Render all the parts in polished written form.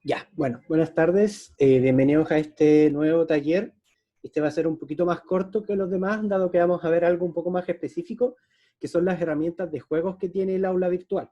Ya, bueno, buenas tardes. Bienvenidos a este nuevo taller. Este va a ser un poquito más corto que los demás, dado que vamos a ver algo un poco más específico, que son las herramientas de juegos que tiene el aula virtual.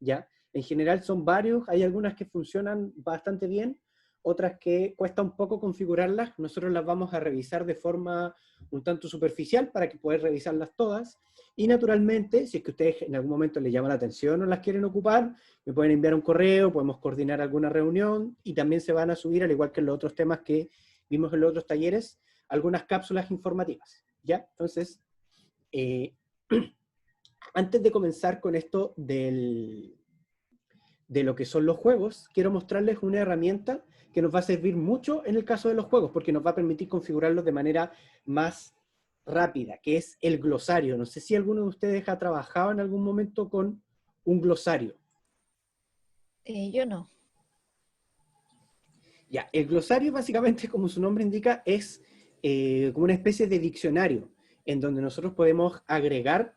¿Ya? En general son varios, hay algunas que funcionan bastante bien, otras que cuesta un poco configurarlas. Nosotros las vamos a revisar de forma un tanto superficial para que poder revisarlas todas. Y naturalmente, si es que a ustedes en algún momento les llama la atención o las quieren ocupar, me pueden enviar un correo, podemos coordinar alguna reunión y también se van a subir, al igual que en los otros temas que vimos en los otros talleres, algunas cápsulas informativas. ¿Ya? Entonces, eh, antes de comenzar con esto de lo que son los juegos, quiero mostrarles una herramienta que nos va a servir mucho en el caso de los juegos, porque nos va a permitir configurarlos de manera más rápida, que es el glosario. No sé si alguno de ustedes ha trabajado en algún momento con un glosario. Yo no. Ya, el glosario básicamente, como su nombre indica, es como una especie de diccionario, en donde nosotros podemos agregar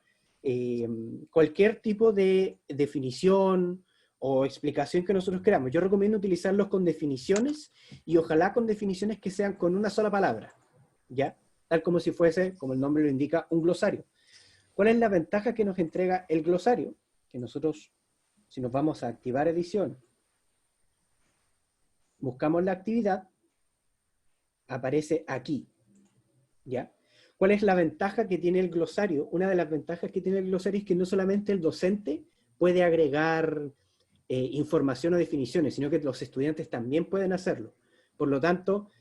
cualquier tipo de definición o explicación que nosotros queramos. Yo recomiendo utilizarlos con definiciones y ojalá con definiciones que sean con una sola palabra, ¿ya? Tal como si fuese, como el nombre lo indica, un glosario. ¿Cuál es la ventaja que nos entrega el glosario? Que nosotros, si nos vamos a activar edición, buscamos la actividad, aparece aquí, ¿ya? ¿Cuál es la ventaja que tiene el glosario? Una de las ventajas que tiene el glosario es que no solamente el docente puede agregar información o definiciones, sino que los estudiantes también pueden hacerlo. Por lo tanto,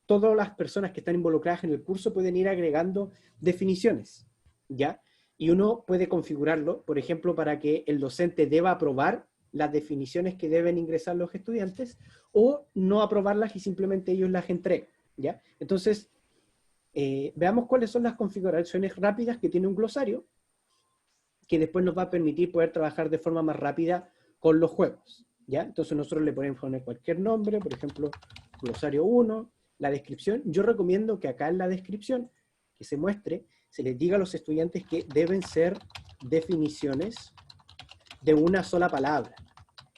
todas las personas que están involucradas en el curso pueden ir agregando definiciones, ¿ya? Y uno puede configurarlo, por ejemplo, para que el docente deba aprobar las definiciones que deben ingresar los estudiantes o no aprobarlas y simplemente ellos las entreguen, ¿ya? Entonces, veamos cuáles son las configuraciones rápidas que tiene un glosario que después nos va a permitir poder trabajar de forma más rápida con los juegos, ¿ya? Entonces nosotros le podemos poner cualquier nombre, por ejemplo, glosario 1, la descripción. Yo recomiendo que acá en la descripción que se muestre, se les diga a los estudiantes que deben ser definiciones de una sola palabra,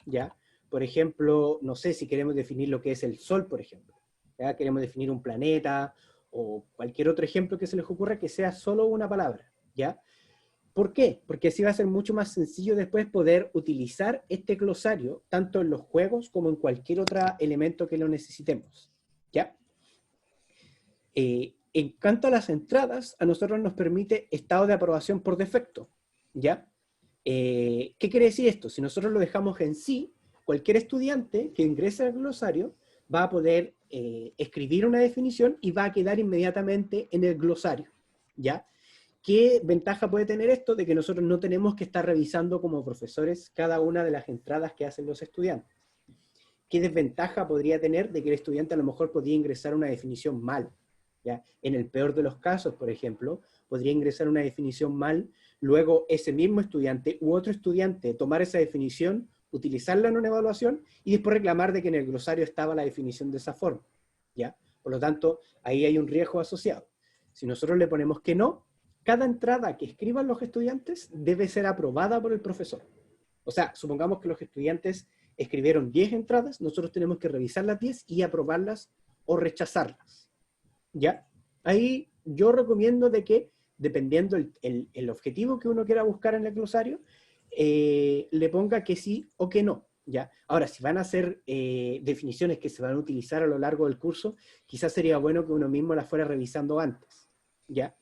¿ya? Por ejemplo, no sé si queremos definir lo que es el Sol, por ejemplo, ¿ya? Queremos definir un planeta o cualquier otro ejemplo que se les ocurra que sea solo una palabra, ¿ya? ¿Por qué? Porque así va a ser mucho más sencillo después poder utilizar este glosario tanto en los juegos como en cualquier otro elemento que lo necesitemos, ¿ya? En cuanto a las entradas, a nosotros nos permite estado de aprobación por defecto, ¿ya? ¿Qué quiere decir esto? Si nosotros lo dejamos en sí, cualquier estudiante que ingrese al glosario va a poder escribir una definición y va a quedar inmediatamente en el glosario, ¿ya? ¿Qué ventaja puede tener esto? De que nosotros no tenemos que estar revisando como profesores cada una de las entradas que hacen los estudiantes. ¿Qué desventaja podría tener de que el estudiante a lo mejor podría ingresar una definición mal? ¿Ya? En el peor de los casos, por ejemplo, podría ingresar una definición mal, luego ese mismo estudiante u otro estudiante tomar esa definición, utilizarla en una evaluación y después reclamar de que en el glosario estaba la definición de esa forma, ¿ya? Por lo tanto, ahí hay un riesgo asociado. Si nosotros le ponemos que no, cada entrada que escriban los estudiantes debe ser aprobada por el profesor. O sea, supongamos que los estudiantes escribieron 10 entradas, nosotros tenemos que revisar las 10 y aprobarlas o rechazarlas, ¿ya? Ahí yo recomiendo de que, dependiendo el objetivo que uno quiera buscar en el glosario, le ponga que sí o que no, ¿ya? Ahora, si van a ser definiciones que se van a utilizar a lo largo del curso, quizás sería bueno que uno mismo las fuera revisando antes, ¿ya?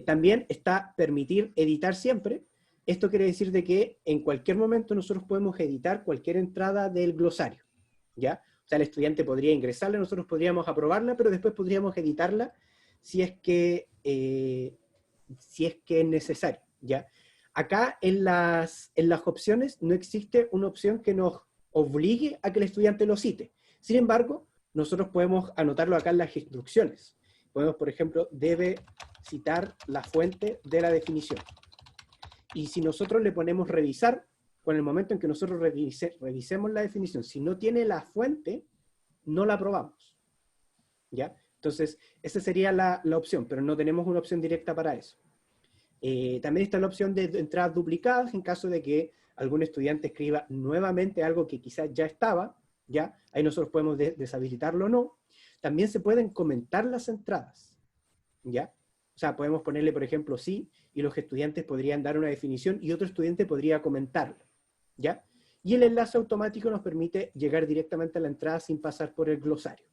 También está permitir editar siempre. Esto quiere decir de que en cualquier momento nosotros podemos editar cualquier entrada del glosario, ¿ya? O sea, el estudiante podría ingresarla, nosotros podríamos aprobarla, pero después podríamos editarla si es que, es necesario, ¿ya? Acá en las opciones no existe una opción que nos obligue a que el estudiante lo cite. Sin embargo, nosotros podemos anotarlo acá en las instrucciones. Podemos, por ejemplo, debe citar la fuente de la definición. Y si nosotros le ponemos revisar, con el momento en que nosotros revisemos la definición, si no tiene la fuente, no la aprobamos, ¿ya? Entonces, esa sería la opción, pero no tenemos una opción directa para eso. También está la opción de entradas duplicadas en caso de que algún estudiante escriba nuevamente algo que quizás ya estaba, ¿ya? Ahí nosotros podemos deshabilitarlo o no. También se pueden comentar las entradas, ¿ya? O sea, podemos ponerle, por ejemplo, sí, y los estudiantes podrían dar una definición y otro estudiante podría comentarlo, ¿ya? Y el enlace automático nos permite llegar directamente a la entrada sin pasar por el glosario,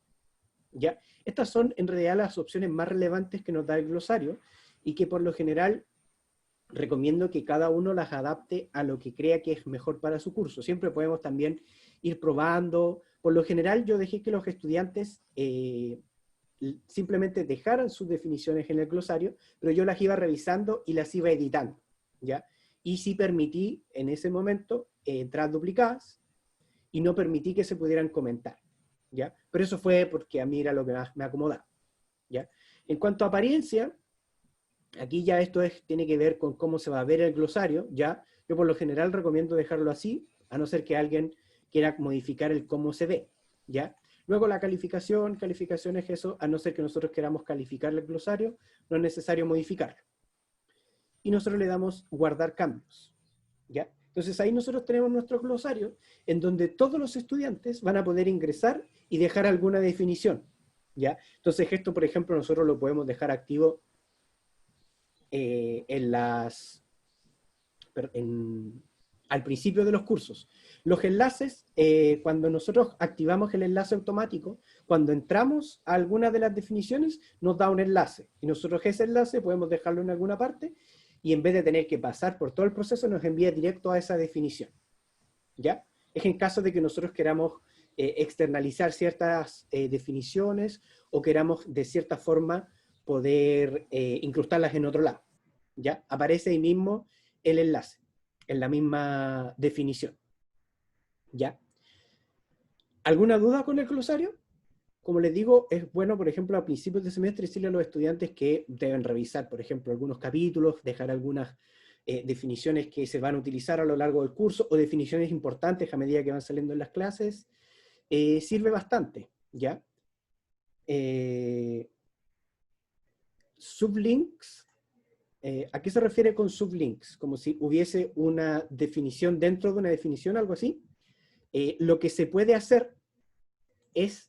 ¿ya? Estas son en realidad las opciones más relevantes que nos da el glosario y que por lo general recomiendo que cada uno las adapte a lo que crea que es mejor para su curso. Siempre podemos también ir probando. Por lo general yo dejé que los estudiantes simplemente dejaran sus definiciones en el glosario, pero yo las iba revisando y las iba editando, ¿ya? Y sí permití en ese momento entradas duplicadas y no permití que se pudieran comentar, ¿ya? Pero eso fue porque a mí era lo que más me acomodaba, ¿ya? En cuanto a apariencia, aquí ya esto tiene que ver con cómo se va a ver el glosario, ¿ya? Yo por lo general recomiendo dejarlo así, a no ser que alguien quiera modificar el cómo se ve, ¿ya? Luego la calificación es eso, a no ser que nosotros queramos calificar el glosario, no es necesario modificarlo. Y nosotros le damos guardar cambios, ¿ya? Entonces ahí nosotros tenemos nuestro glosario, en donde todos los estudiantes van a poder ingresar y dejar alguna definición, ¿ya? Entonces esto, por ejemplo, nosotros lo podemos dejar activo al principio de los cursos. Los enlaces, cuando nosotros activamos el enlace automático, cuando entramos a alguna de las definiciones, nos da un enlace. Y nosotros ese enlace podemos dejarlo en alguna parte y en vez de tener que pasar por todo el proceso, nos envía directo a esa definición, ¿ya? Es en caso de que nosotros queramos externalizar ciertas definiciones o queramos de cierta forma poder incrustarlas en otro lado, ¿ya? Aparece ahí mismo el enlace, en la misma definición, ¿ya? ¿Alguna duda con el glosario? Como les digo, es bueno, por ejemplo, a principios de semestre decirle a los estudiantes que deben revisar, por ejemplo, algunos capítulos, dejar algunas definiciones que se van a utilizar a lo largo del curso o definiciones importantes a medida que van saliendo en las clases. Sirve bastante, ¿ya? Sublinks. ¿A qué se refiere con sublinks? Como si hubiese una definición dentro de una definición, algo así. Lo que se puede hacer es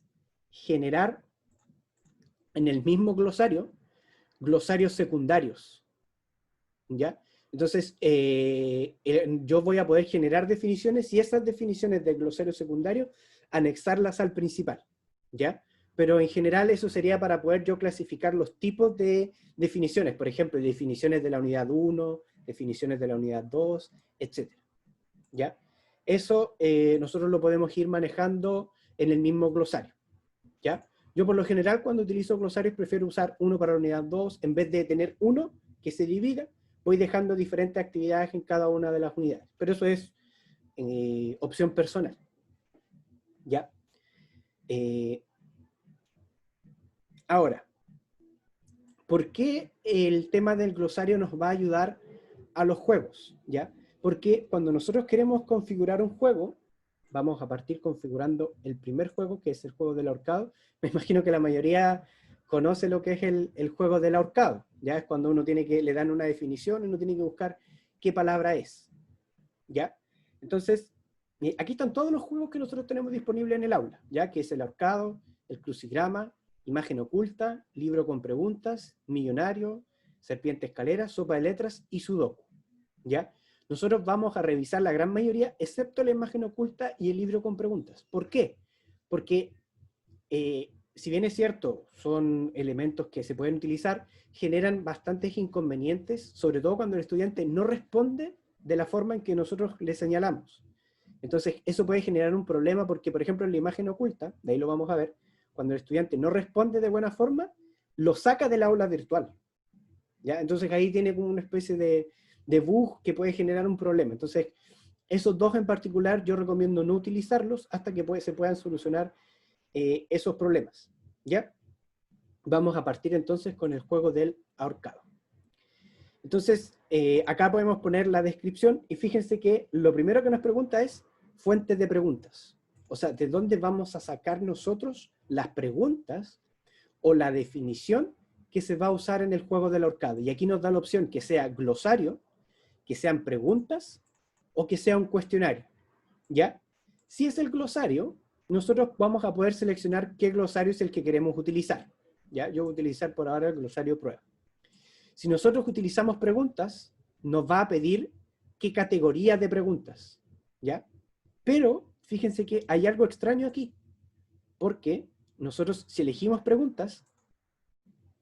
generar en el mismo glosario, glosarios secundarios, ¿ya? Entonces, yo voy a poder generar definiciones y esas definiciones del glosario secundario anexarlas al principal, ¿ya? Pero en general eso sería para poder yo clasificar los tipos de definiciones, por ejemplo, definiciones de la unidad 1, definiciones de la unidad 2, etc. ¿Ya? Eso nosotros lo podemos ir manejando en el mismo glosario, ¿ya? Yo por lo general cuando utilizo glosarios prefiero usar uno para la unidad 2, en vez de tener uno que se divida, voy dejando diferentes actividades en cada una de las unidades. Pero eso es opción personal, ¿ya? Ahora, ¿por qué el tema del glosario nos va a ayudar a los juegos? ¿Ya? Porque cuando nosotros queremos configurar un juego, vamos a partir configurando el primer juego, que es el juego del ahorcado. Me imagino que la mayoría conoce lo que es el juego del ahorcado. Ya es cuando uno le dan una definición y uno tiene que buscar qué palabra es. ¿Ya? Entonces, aquí están todos los juegos que nosotros tenemos disponibles en el aula, ¿ya? Que es el ahorcado, el crucigrama, imagen oculta, libro con preguntas, millonario, serpiente escalera, sopa de letras y sudoku, ¿ya? Nosotros vamos a revisar la gran mayoría, excepto la imagen oculta y el libro con preguntas. ¿Por qué? Porque, si bien es cierto, son elementos que se pueden utilizar, generan bastantes inconvenientes, sobre todo cuando el estudiante no responde de la forma en que nosotros le señalamos. Entonces, eso puede generar un problema porque, por ejemplo, en la imagen oculta, de ahí lo vamos a ver, cuando el estudiante no responde de buena forma, lo saca del aula virtual, ¿ya? Entonces ahí tiene como una especie de bug que puede generar un problema. Entonces, esos dos en particular yo recomiendo no utilizarlos hasta que se puedan solucionar esos problemas, ¿ya? Vamos a partir entonces con el juego del ahorcado. Entonces, acá podemos poner la descripción y fíjense que lo primero que nos pregunta es fuentes de preguntas. O sea, ¿de dónde vamos a sacar nosotros las preguntas o la definición que se va a usar en el juego del ahorcado? Y aquí nos da la opción que sea glosario, que sean preguntas o que sea un cuestionario, ¿ya? Si es el glosario, nosotros vamos a poder seleccionar qué glosario es el que queremos utilizar, ¿ya? Yo voy a utilizar por ahora el glosario prueba. Si nosotros utilizamos preguntas, nos va a pedir qué categoría de preguntas, ¿ya? Pero fíjense que hay algo extraño aquí, porque nosotros, si elegimos preguntas,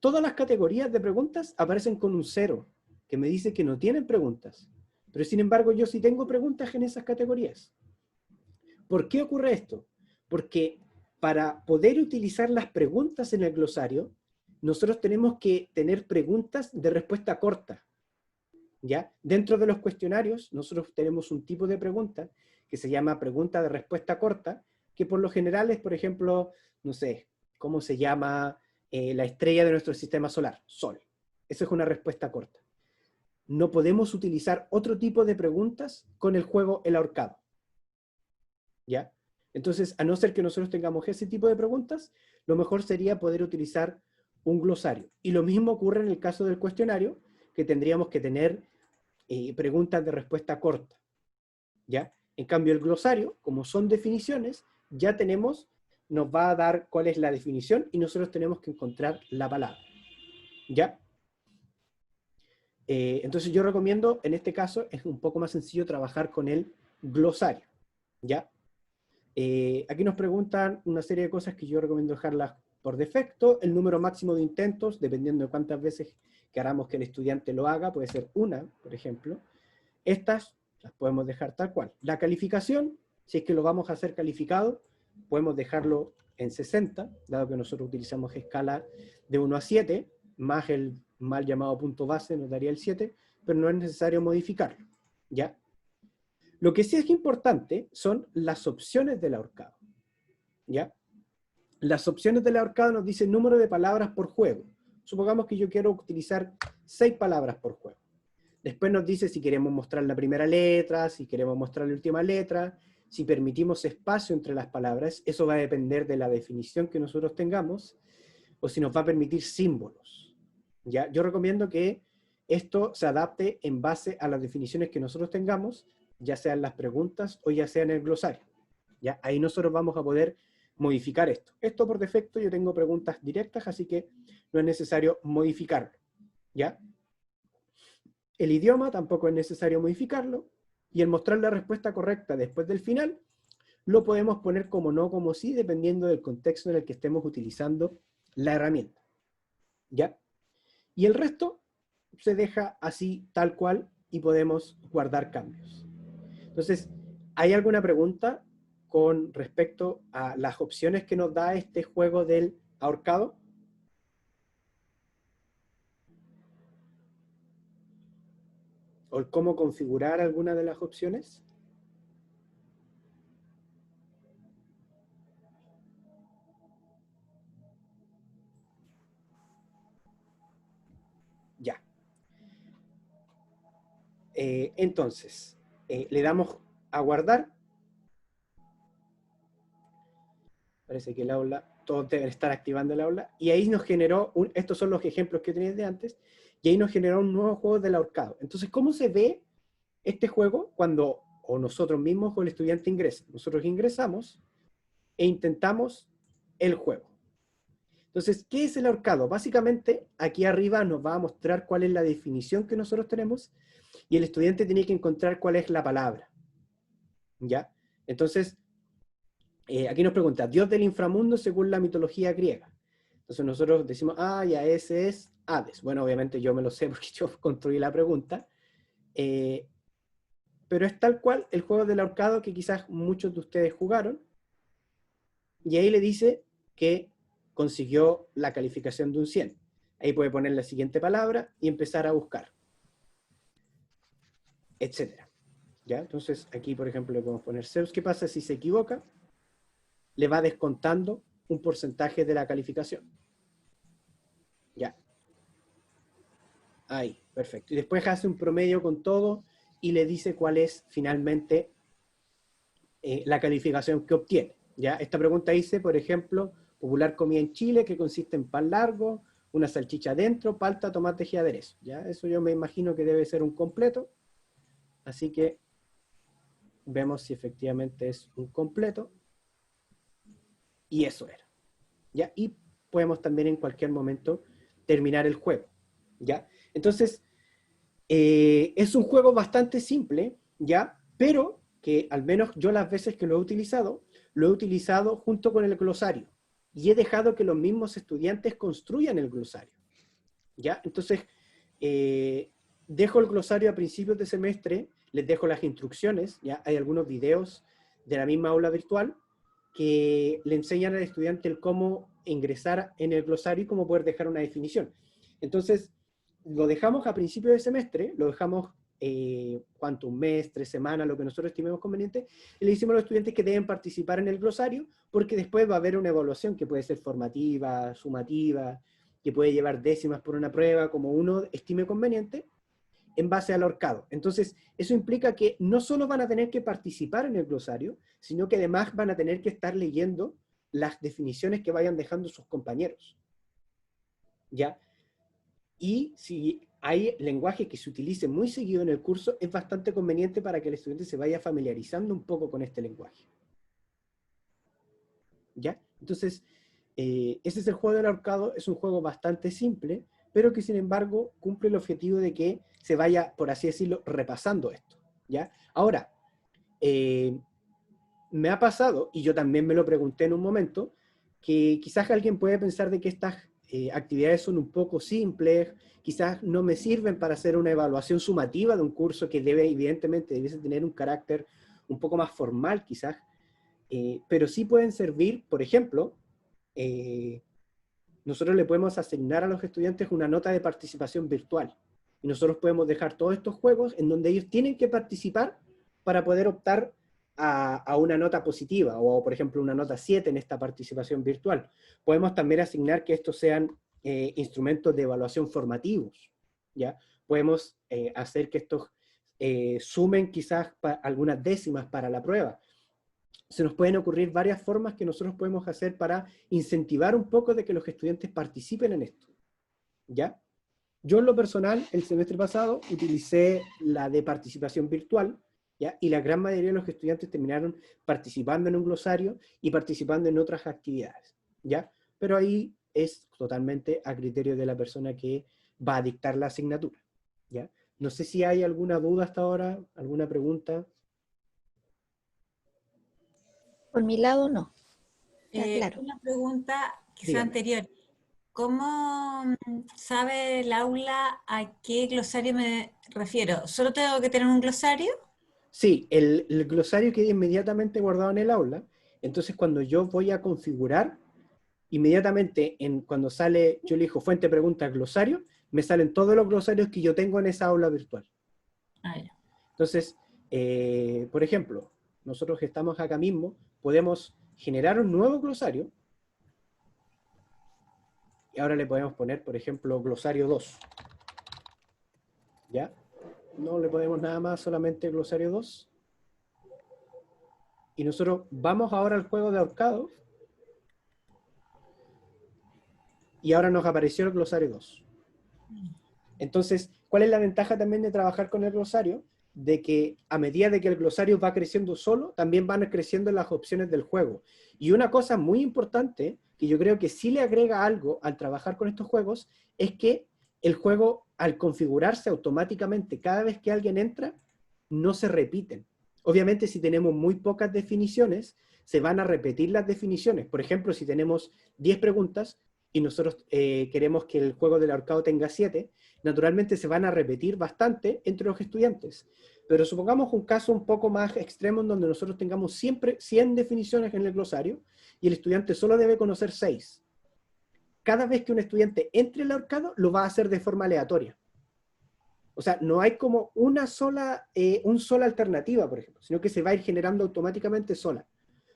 todas las categorías de preguntas aparecen con un 0, que me dice que no tienen preguntas. Pero sin embargo, yo sí tengo preguntas en esas categorías. ¿Por qué ocurre esto? Porque para poder utilizar las preguntas en el glosario, nosotros tenemos que tener preguntas de respuesta corta, ¿ya? Dentro de los cuestionarios, nosotros tenemos un tipo de pregunta que se llama pregunta de respuesta corta, que por lo general es, por ejemplo, no sé, ¿cómo se llama la estrella de nuestro sistema solar? Sol. Eso es una respuesta corta. No podemos utilizar otro tipo de preguntas con el juego El Ahorcado, ¿ya? Entonces, a no ser que nosotros tengamos ese tipo de preguntas, lo mejor sería poder utilizar un glosario. Y lo mismo ocurre en el caso del cuestionario, que tendríamos que tener preguntas de respuesta corta, ¿ya? En cambio, el glosario, como son definiciones, ya tenemos, nos va a dar cuál es la definición y nosotros tenemos que encontrar la palabra, ¿ya? Entonces yo recomiendo, en este caso, es un poco más sencillo trabajar con el glosario, ¿ya? Aquí nos preguntan una serie de cosas que yo recomiendo dejarlas por defecto. El número máximo de intentos, dependiendo de cuántas veces queramos que el estudiante lo haga, puede ser una, por ejemplo. Estas las podemos dejar tal cual. La calificación, si es que lo vamos a hacer calificado, podemos dejarlo en 60, dado que nosotros utilizamos escala de 1 a 7, más el mal llamado punto base nos daría el 7, pero no es necesario modificarlo, ¿ya? Lo que sí es importante son las opciones del ahorcado, ¿ya? Las opciones del ahorcado nos dicen número de palabras por juego. Supongamos que yo quiero utilizar 6 palabras por juego. Después nos dice si queremos mostrar la primera letra, si queremos mostrar la última letra, si permitimos espacio entre las palabras. Eso va a depender de la definición que nosotros tengamos, o si nos va a permitir símbolos, ¿ya? Yo recomiendo que esto se adapte en base a las definiciones que nosotros tengamos, ya sean las preguntas o ya sea en el glosario, ¿ya? Ahí nosotros vamos a poder modificar esto. Esto por defecto yo tengo preguntas directas, así que no es necesario modificarlo, ¿ya? El idioma tampoco es necesario modificarlo, y el mostrar la respuesta correcta después del final, lo podemos poner como no, como sí, dependiendo del contexto en el que estemos utilizando la herramienta, ¿ya? Y el resto se deja así, tal cual, y podemos guardar cambios. Entonces, ¿hay alguna pregunta con respecto a las opciones que nos da este juego del ahorcado? ¿O cómo configurar alguna de las opciones? Ya. Entonces, le damos a guardar. Parece que el aula, todos deben estar activando el aula. Y ahí nos generó, estos son los ejemplos que tenéis de antes, y ahí nos generó un nuevo juego del ahorcado. Entonces, ¿cómo se ve este juego cuando o nosotros mismos o el estudiante ingresa? Nosotros ingresamos e intentamos el juego. Entonces, ¿qué es el ahorcado? Básicamente, aquí arriba nos va a mostrar cuál es la definición que nosotros tenemos, y el estudiante tiene que encontrar cuál es la palabra, ¿ya? Entonces, aquí nos pregunta, Dios del inframundo según la mitología griega. Entonces nosotros decimos, ah, ya ese es Hades. Bueno, obviamente yo me lo sé porque yo construí la pregunta, pero es tal cual el juego del ahorcado que quizás muchos de ustedes jugaron, y ahí le dice que consiguió la calificación de un 100. Ahí puede poner la siguiente palabra y empezar a buscar, etcétera. ¿Ya? Entonces aquí, por ejemplo, le podemos poner Zeus. ¿Qué pasa si se equivoca? Le va descontando un porcentaje de la calificación. Ya. Ahí, perfecto. Y después hace un promedio con todo y le dice cuál es finalmente la calificación que obtiene. ¿Ya? Esta pregunta dice, por ejemplo, popular comida en Chile que consiste en pan largo, una salchicha adentro, palta, tomate y aderezo. ¿Ya? Eso yo me imagino que debe ser un completo. Así que vemos si efectivamente es un completo, y eso era, ¿ya? Y podemos también en cualquier momento terminar el juego, ¿ya? Entonces, es un juego bastante simple, ¿ya? Pero que al menos yo las veces que lo he utilizado junto con el glosario, y he dejado que los mismos estudiantes construyan el glosario, ¿ya? Entonces, eh, dejo el glosario a principios de semestre, les dejo las instrucciones, ¿ya? Hay algunos videos de la misma aula virtual que le enseñan al estudiante el cómo ingresar en el glosario y cómo poder dejar una definición. Entonces, lo dejamos a principios de semestre, lo dejamos ¿cuánto? Un mes, 3 semanas, lo que nosotros estimemos conveniente, y le decimos a los estudiantes que deben participar en el glosario, porque después va a haber una evaluación que puede ser formativa, sumativa, que puede llevar décimas por una prueba, como uno estime conveniente, en base al ahorcado. Entonces, eso implica que no solo van a tener que participar en el glosario, sino que además van a tener que estar leyendo las definiciones que vayan dejando sus compañeros, ¿ya? Y si hay lenguaje que se utilice muy seguido en el curso, es bastante conveniente para que el estudiante se vaya familiarizando un poco con este lenguaje, ¿ya? Entonces, ese es el juego del ahorcado, es un juego bastante simple, pero que sin embargo cumple el objetivo de que se vaya, por así decirlo, repasando esto, ¿ya? Ahora, me ha pasado, y yo también me lo pregunté en un momento, que quizás alguien puede pensar de que estas actividades son un poco simples, quizás no me sirven para hacer una evaluación sumativa de un curso que debe, evidentemente, debiese tener un carácter un poco más formal quizás, pero sí pueden servir, por ejemplo, eh, nosotros le podemos asignar a los estudiantes una nota de participación virtual. Y nosotros podemos dejar todos estos juegos en donde ellos tienen que participar para poder optar a una nota positiva, o por ejemplo una nota 7 en esta participación virtual. Podemos también asignar que estos sean instrumentos de evaluación formativos, ¿ya? Podemos hacer que estos sumen quizás algunas décimas para la prueba. Se nos pueden ocurrir varias formas que nosotros podemos hacer para incentivar un poco de que los estudiantes participen en esto, ¿ya? Yo en lo personal, el semestre pasado, utilicé la de participación virtual, ¿ya? Y la gran mayoría de los estudiantes terminaron participando en un glosario y participando en otras actividades, ¿ya? Pero ahí es totalmente a criterio de la persona que va a dictar la asignatura, ¿ya? No sé si hay alguna duda hasta ahora, alguna pregunta. Por mi lado, no. Está claro. Una pregunta quizá Dígame. anterior. ¿Cómo sabe el aula a qué glosario me refiero? ¿Solo tengo que tener un glosario? Sí, el glosario queda inmediatamente guardado en el aula. Entonces, cuando yo voy a configurar, inmediatamente cuando sale, yo elijo fuente, pregunta, glosario, me salen todos los glosarios que yo tengo en esa aula virtual. Ah, ya. Entonces, por ejemplo, nosotros que estamos acá mismo, podemos generar un nuevo glosario y ahora le podemos poner, por ejemplo, glosario 2. ¿Ya? No le ponemos nada más, solamente glosario 2. Y nosotros vamos ahora al juego de ahorcado y ahora nos apareció el glosario 2. Entonces, ¿cuál es la ventaja también de trabajar con el glosario? De que a medida de que el glosario va creciendo solo, también van creciendo las opciones del juego. Y una cosa muy importante, que yo creo que sí le agrega algo al trabajar con estos juegos, es que el juego, al configurarse automáticamente cada vez que alguien entra, no se repiten. Obviamente, si tenemos muy pocas definiciones, se van a repetir las definiciones. Por ejemplo, si tenemos 10 preguntas y nosotros queremos que el juego del ahorcado tenga 7, naturalmente se van a repetir bastante entre los estudiantes. Pero supongamos un caso un poco más extremo en donde nosotros tengamos siempre 100 definiciones en el glosario y el estudiante solo debe conocer 6. Cada vez que un estudiante entre el ahorcado, lo va a hacer de forma aleatoria. O sea, no hay como una sola alternativa, por ejemplo, sino que se va a ir generando automáticamente sola.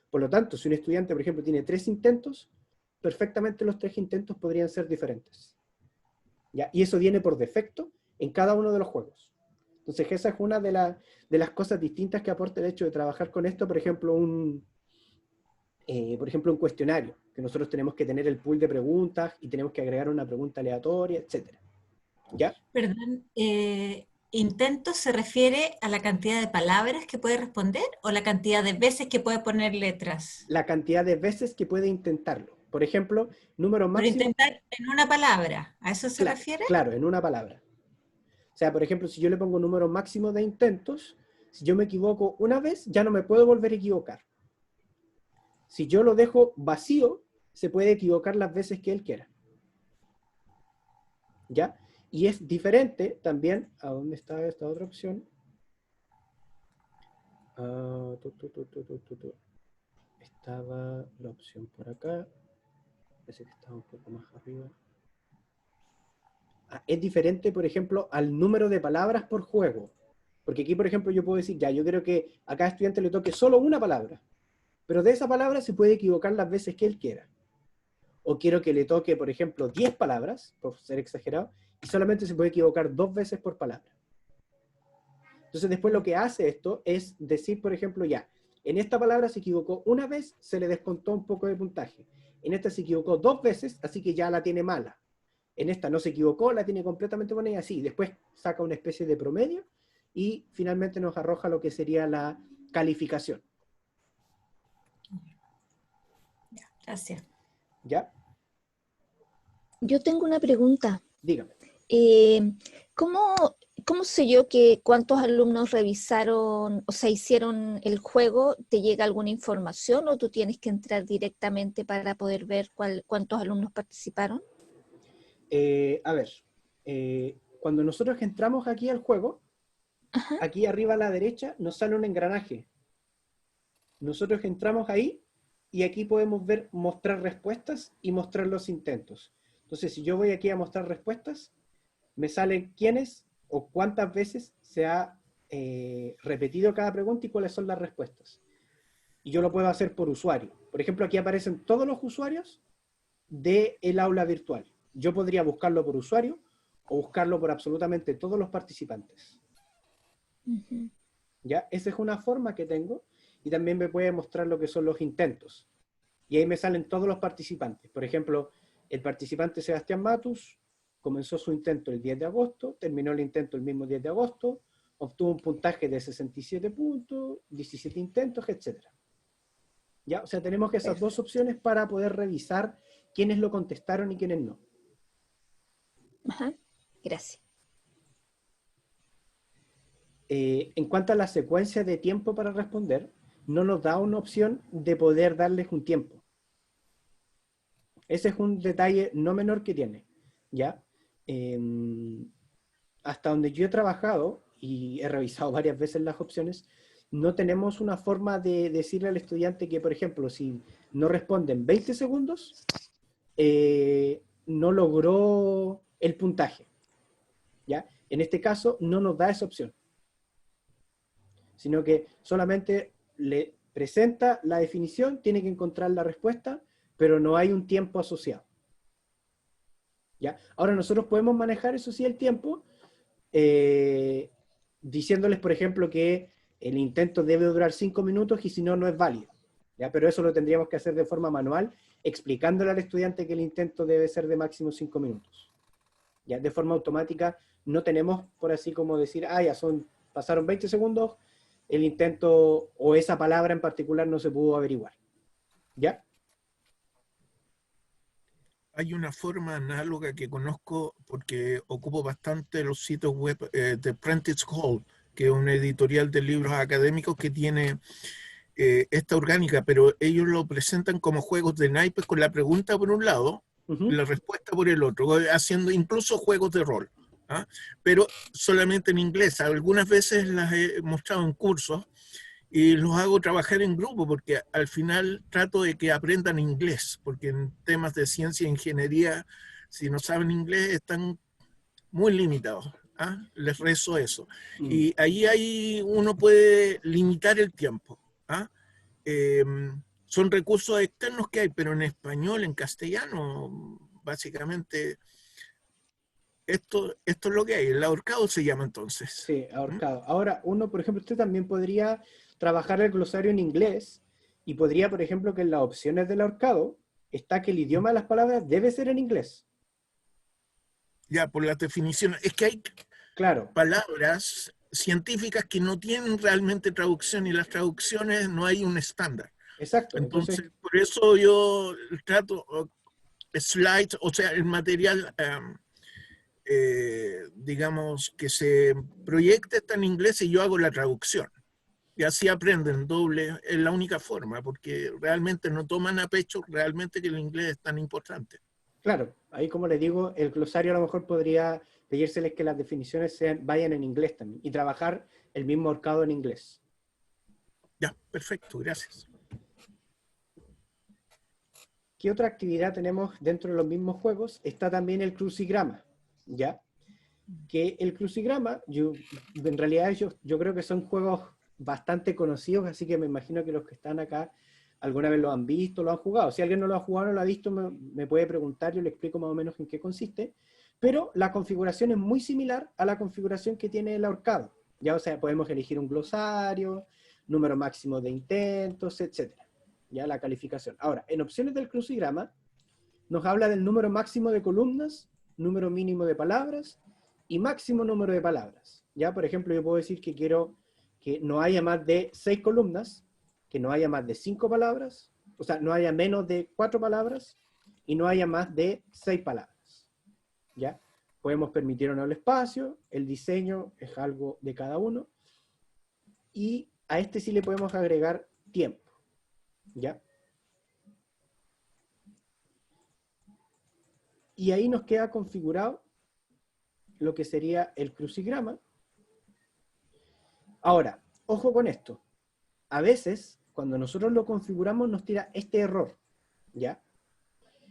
Por lo tanto, si un estudiante, por ejemplo, tiene 3 intentos, perfectamente los 3 intentos podrían ser diferentes. ¿Ya? Y eso viene por defecto en cada uno de los juegos. Entonces, esa es una de las cosas distintas que aporta el hecho de trabajar con esto, por ejemplo, un cuestionario, que nosotros tenemos que tener el pool de preguntas y tenemos que agregar una pregunta aleatoria, etc. ¿Ya? Perdón, intentos se refiere a la cantidad de palabras que puede responder o la cantidad de veces que puede poner letras. La cantidad de veces que puede intentarlo. Por ejemplo, número Pero máximo, intentar en una palabra, ¿a eso se refiere? claro, en una palabra. O sea, por ejemplo, si yo le pongo número máximo de intentos, si yo me equivoco una vez, ya no me puedo volver a equivocar. Si yo lo dejo vacío, se puede equivocar las veces que él quiera. ¿Ya? Y es diferente también, ¿a dónde está esta otra opción? Estaba la opción por acá. Parece que estaba un poco más arriba. Es diferente, por ejemplo, al número de palabras por juego. Porque aquí, por ejemplo, yo puedo decir, ya, yo creo que a cada estudiante le toque solo una palabra. Pero de esa palabra se puede equivocar las veces que él quiera. O quiero que le toque, por ejemplo, 10 palabras, por ser exagerado, y solamente se puede equivocar 2 veces por palabra. Entonces después lo que hace esto es decir, por ejemplo, ya, en esta palabra se equivocó una vez, se le descontó un poco de puntaje. En esta se equivocó 2 veces, así que ya la tiene mala. En esta no se equivocó, la tiene completamente buena y así. Después saca una especie de promedio y finalmente nos arroja lo que sería la calificación. Gracias. ¿Ya? Yo tengo una pregunta. Dígame. ¿Cómo, cómo sé yo que cuántos alumnos revisaron, o sea, hicieron el juego? ¿Te llega alguna información o tú tienes que entrar directamente para poder ver cuántos alumnos participaron? A ver, cuando nosotros entramos aquí al juego, Ajá. aquí arriba a la derecha nos sale un engranaje. Nosotros entramos ahí y aquí podemos ver mostrar respuestas y mostrar los intentos. Entonces, si yo voy aquí a mostrar respuestas, me salen quiénes o cuántas veces se ha repetido cada pregunta y cuáles son las respuestas. Y yo lo puedo hacer por usuario. Por ejemplo, aquí aparecen todos los usuarios del aula virtual. Yo podría buscarlo por usuario o buscarlo por absolutamente todos los participantes. Uh-huh. ¿Ya? Esa es una forma que tengo y también me puede mostrar lo que son los intentos. Y ahí me salen todos los participantes. Por ejemplo, el participante Sebastián Matus comenzó su intento el 10 de agosto, terminó el intento el mismo 10 de agosto, obtuvo un puntaje de 67 puntos, 17 intentos, etc. ¿Ya? O sea, tenemos esas dos opciones para poder revisar quiénes lo contestaron y quiénes no. Ajá. Gracias. En cuanto a la secuencia de tiempo para responder, no nos da una opción de poder darles un tiempo. Ese es un detalle no menor que tiene, ¿ya? Hasta donde yo he trabajado, y he revisado varias veces las opciones, no tenemos una forma de decirle al estudiante que, por ejemplo, si no responde en 20 segundos, no logró el puntaje, ¿ya? En este caso, no nos da esa opción, sino que solamente le presenta la definición, tiene que encontrar la respuesta, pero no hay un tiempo asociado. ¿Ya? Ahora nosotros podemos manejar, eso sí, el tiempo, diciéndoles, por ejemplo, que el intento debe durar 5 minutos y si no, no es válido. ¿Ya? Pero eso lo tendríamos que hacer de forma manual, explicándole al estudiante que el intento debe ser de máximo 5 minutos. ¿Ya? De forma automática no tenemos, por así como decir, ya pasaron 20 segundos, el intento o esa palabra en particular no se pudo averiguar. ¿Ya? Hay una forma análoga que conozco porque ocupo bastante los sitios web de Prentice Hall, que es una editorial de libros académicos que tiene esta orgánica, pero ellos lo presentan como juegos de naipes con la pregunta por un lado y la respuesta por el otro, haciendo incluso juegos de rol, ¿ah? Pero solamente en inglés. Algunas veces las he mostrado en cursos y los hago trabajar en grupo porque al final trato de que aprendan inglés, porque en temas de ciencia e ingeniería, si no saben inglés, están muy limitados. ¿Ah? Les rezo eso. Y ahí uno puede limitar el tiempo. ¿Ah? Son recursos externos que hay, pero en español, en castellano, básicamente, esto es lo que hay. El ahorcado se llama entonces. Sí, ahorcado. Ahora, uno, por ejemplo, usted también podría trabajar el glosario en inglés y podría, por ejemplo, que en las opciones del ahorcado está que el idioma de las palabras debe ser en inglés. Ya, por las definiciones. Es que Claro, palabras científicas que no tienen realmente traducción, y las traducciones no hay un estándar. exacto. Entonces, Entonces, por eso yo trato slides, o sea, el material, digamos, que se proyecte está en inglés y yo hago la traducción. Y así aprenden doble, es la única forma, porque realmente no toman a pecho realmente que el inglés es tan importante. claro, ahí como les digo, el glosario a lo mejor podría pedírseles que las definiciones vayan en inglés también y trabajar el mismo horcado en inglés. Ya, perfecto, gracias. ¿Qué otra actividad tenemos dentro de los mismos juegos? Está también el crucigrama, ¿ya? Que el crucigrama, en realidad yo creo que son juegos bastante conocidos, así que me imagino que los que están acá alguna vez lo han visto, lo han jugado. Si alguien no lo ha jugado, no lo ha visto, me puede preguntar, yo le explico más o menos en qué consiste, pero la configuración es muy similar a la configuración que tiene el ahorcado, ¿ya? O sea, podemos elegir un glosario, número máximo de intentos, etcétera. Ya la calificación. Ahora, en opciones del crucigrama, nos habla del número máximo de columnas, número mínimo de palabras y máximo número de palabras. Ya, por ejemplo, yo puedo decir que quiero que no haya más de 6 columnas, que no haya más de 5 palabras, o sea, no haya menos de 4 palabras y no haya más de 6 palabras. ¿Ya? Podemos permitir o no el espacio, el diseño es algo de cada uno, y a este sí le podemos agregar tiempo. ¿Ya? Y ahí nos queda configurado lo que sería el crucigrama. Ahora, ojo con esto. A veces, cuando nosotros lo configuramos, nos tira este error, ¿ya?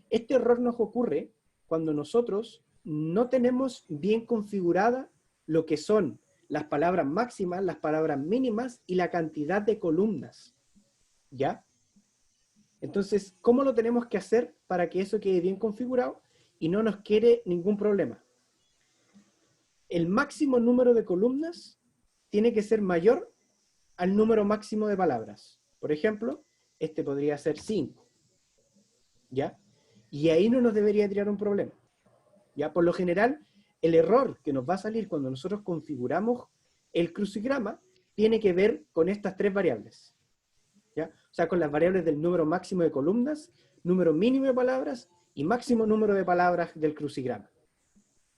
Este error nos ocurre cuando nosotros no tenemos bien configurada lo que son las palabras máximas, las palabras mínimas y la cantidad de columnas, ¿ya? Entonces, ¿cómo lo tenemos que hacer para que eso quede bien configurado y no nos quede ningún problema? El máximo número de columnas tiene que ser mayor al número máximo de palabras. Por ejemplo, este podría ser 5, ¿ya? Y ahí no nos debería tirar un problema, ¿ya? Por lo general, el error que nos va a salir cuando nosotros configuramos el crucigrama tiene que ver con estas 3 variables, ¿ya? O sea, con las variables del número máximo de columnas, número mínimo de palabras y máximo número de palabras del crucigrama,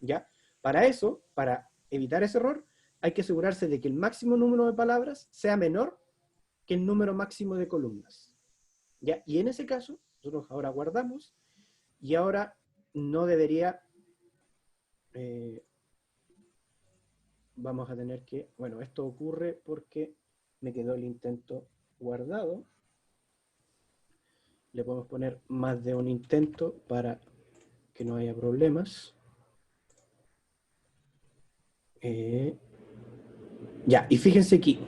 ¿ya? Para eso, para evitar ese error, hay que asegurarse de que el máximo número de palabras sea menor que el número máximo de columnas, ¿ya? Y en ese caso, nosotros ahora guardamos, y ahora no debería, vamos a tener que, bueno, esto ocurre porque me quedó el intento guardado. Le podemos poner más de un intento para que no haya problemas. Ya, y fíjense aquí.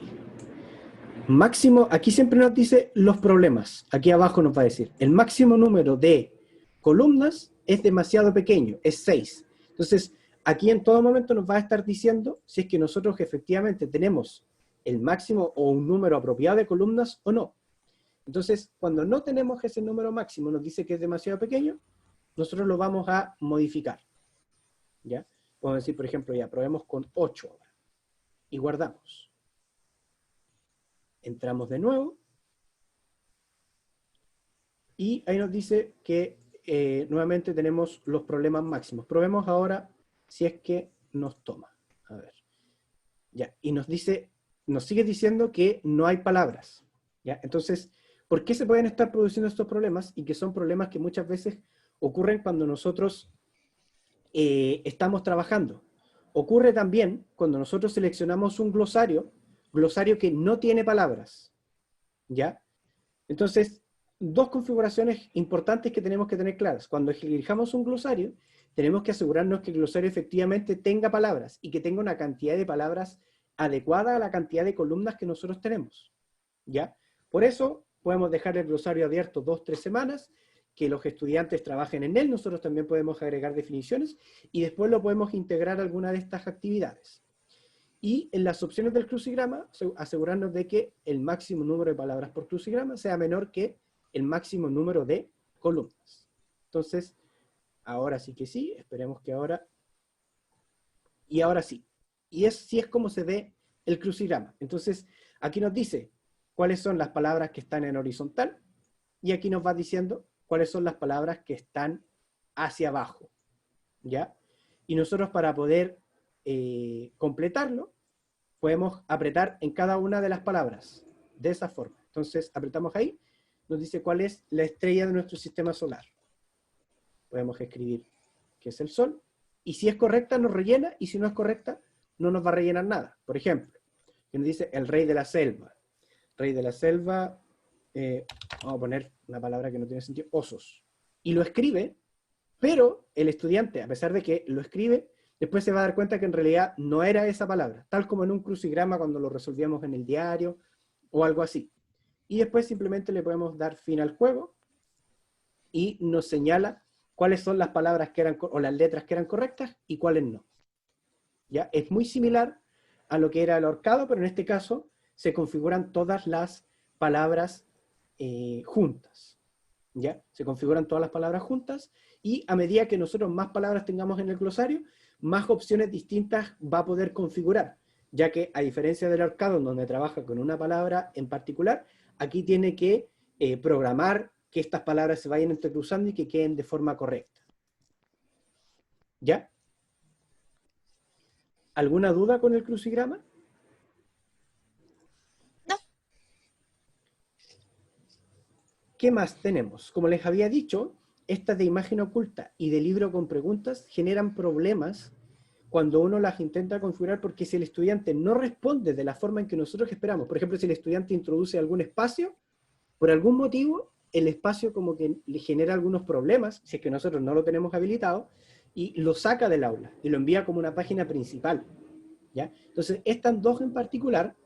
Máximo, aquí siempre nos dice los problemas. Aquí abajo nos va a decir, el máximo número de columnas es demasiado pequeño, es 6. Entonces, aquí en todo momento nos va a estar diciendo si es que nosotros efectivamente tenemos el máximo o un número apropiado de columnas o no. Entonces, cuando no tenemos ese número máximo, nos dice que es demasiado pequeño, nosotros lo vamos a modificar. ¿Ya? Podemos decir, por ejemplo, ya probemos con 8 ahora. Y guardamos. Entramos de nuevo. Y ahí nos dice que nuevamente tenemos los problemas máximos. Probemos ahora si es que nos toma. A ver. Ya. Y nos dice, nos sigue diciendo que no hay palabras. ¿Ya? Entonces, ¿por qué se pueden estar produciendo estos problemas? Y que son problemas que muchas veces ocurren cuando nosotros estamos trabajando. Ocurre también cuando nosotros seleccionamos un glosario que no tiene palabras, ¿ya? Entonces, 2 configuraciones importantes que tenemos que tener claras. Cuando elijamos un glosario, tenemos que asegurarnos que el glosario efectivamente tenga palabras y que tenga una cantidad de palabras adecuada a la cantidad de columnas que nosotros tenemos, ¿ya? Por eso, podemos dejar el glosario abierto 2-3 semanas, que los estudiantes trabajen en él, nosotros también podemos agregar definiciones y después lo podemos integrar a alguna de estas actividades. Y en las opciones del crucigrama, asegurarnos de que el máximo número de palabras por crucigrama sea menor que el máximo número de columnas. Entonces, ahora sí que sí, esperemos que ahora... Y ahora sí, Y así es como se ve el crucigrama. Entonces, aquí nos dice cuáles son las palabras que están en horizontal, y aquí nos va diciendo cuáles son las palabras que están hacia abajo, ¿ya? Y nosotros, para poder completarlo, podemos apretar en cada una de las palabras, de esa forma. Entonces, apretamos ahí, nos dice cuál es la estrella de nuestro sistema solar. Podemos escribir que es el Sol, y si es correcta nos rellena, y si no es correcta no nos va a rellenar nada. Por ejemplo, que nos dice el rey de la selva. Rey de la selva, vamos a poner una palabra que no tiene sentido, osos. Y lo escribe, pero el estudiante, a pesar de que lo escribe, después se va a dar cuenta que en realidad no era esa palabra, tal como en un crucigrama cuando lo resolvíamos en el diario, o algo así. Y después simplemente le podemos dar fin al juego, y nos señala cuáles son las palabras que eran, o las letras que eran correctas, y cuáles no. ¿Ya? Es muy similar a lo que era el ahorcado, pero en este caso se configuran todas las palabras juntas. ¿Ya? Se configuran todas las palabras juntas, y a medida que nosotros más palabras tengamos en el glosario, más opciones distintas va a poder configurar, ya que a diferencia del ahorcado, donde trabaja con una palabra en particular, aquí tiene que programar que estas palabras se vayan entrecruzando y que queden de forma correcta. ¿Ya? ¿Alguna duda con el crucigrama? No. ¿Qué más tenemos? Como les había dicho, estas de imagen oculta y de libro con preguntas generan problemas cuando uno las intenta configurar, porque si el estudiante no responde de la forma en que nosotros esperamos, por ejemplo, si el estudiante introduce algún espacio, por algún motivo, el espacio como que le genera algunos problemas, si es que nosotros no lo tenemos habilitado, y lo saca del aula, y lo envía como una página principal, ¿ya? Entonces, estas dos en particular,